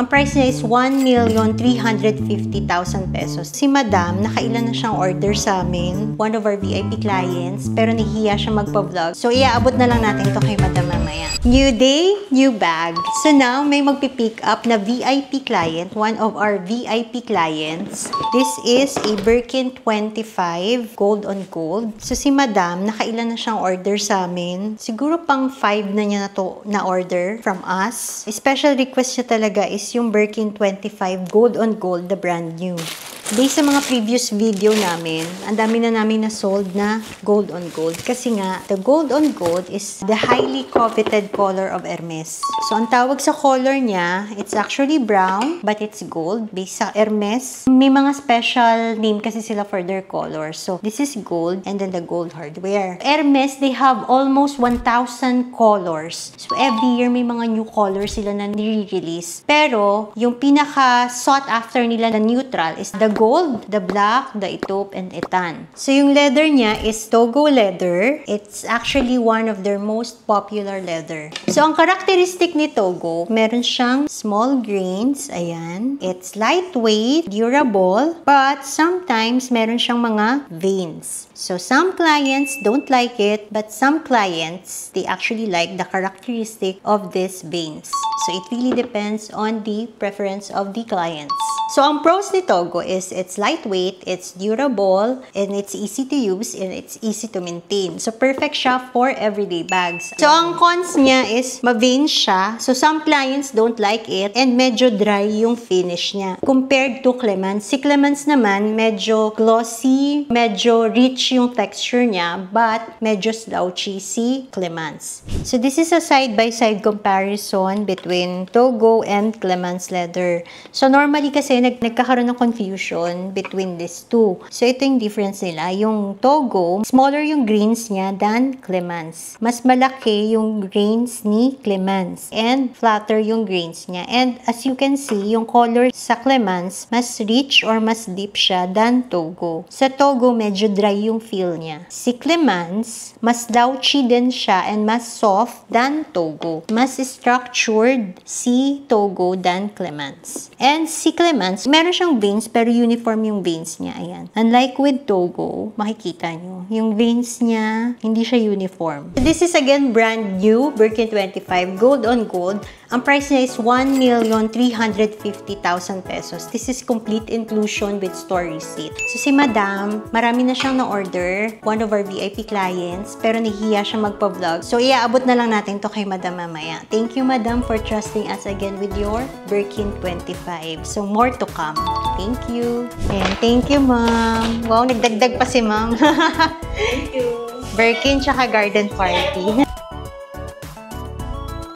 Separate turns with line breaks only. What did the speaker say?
Ang price niya is 1,350,000 pesos. Si Madam, nakailan na siyang order sa amin. One of our VIP clients. Pero nahihiya siya magpa-vlog. So, iaabot na lang natin ito kay Madam mamaya. New day, new bag. So now, may magpipick up na VIP client. One of our VIP clients. This is a Birkin 25 gold on gold. So, si Madam, nakailan na siyang order sa amin. Siguro pang 5 na niya na order from us. Special request niya talaga is yung Birkin 25 gold on gold, the brand new. Based sa mga previous video namin, ang dami na namin na-sold na gold on gold. Kasi nga, the gold on gold is the highly coveted color of Hermes. So, ang tawag sa color niya, it's actually brown, but it's gold. Based sa Hermes, may mga special name kasi sila for their colors. So, this is gold and then the gold hardware. Hermes, they have almost 1,000 colors. So, every year may mga new colors sila na nire-release. Pero, yung pinaka sought after nila na neutral is the gold, the black, the taupe, and etan. So, yung leather niya is Togo leather. It's actually one of their most popular leather. So, ang characteristic ni Togo, meron siyang small grains. Ayan. It's lightweight, durable, but sometimes meron siyang mga veins. So, some clients don't like it, but some clients, they actually like the characteristic of these veins. So, it really depends on the preference of the clients. So, ang pros ni Togo is it's lightweight, it's durable, and it's easy to use, and it's easy to maintain. So, perfect siya for everyday bags. So, ang cons niya is ma-vein siya. So, some clients don't like it, and medyo dry yung finish niya. Compared to Clemence. Si Clemence naman, medyo glossy, medyo rich yung texture niya, but medyo slouchy si Clemence. So, this is a side-by-side comparison between Togo and Clemence leather. So, normally kasi nagkakaroon ng confusion between these two. So, ito yung difference nila. Yung Togo, smaller yung grains niya than Clemence. Mas malaki yung grains ni Clemence. And flatter yung grains niya. And as you can see, yung color sa Clemence, mas rich or mas deep siya than Togo. Sa Togo, medyo dry yung feel niya. Si Clemence, mas slouchy din siya and mas soft than Togo. Mas structured si Togo than Clemence. And si Clemence, meron siyang veins pero uniform yung veins niya. Ayan. Unlike with Togo, makikita nyo, yung veins niya, hindi siya uniform. This is again brand new, Birkin 25, gold on gold. Ang price niya is 1,350,000 pesos. This is complete inclusion with store receipt. So si Madam, marami na siyang na-order. One of our VIP clients, pero nahihiya siya magpa-vlog. So iaabot na lang natin to kay Madam mamaya. Thank you, Madam, for trusting us again with your Birkin 25. So more to come. Thank you. And thank you, Ma'am. Wow, nagdagdag pa si Ma'am.
Thank you.
Birkin tsaka garden party.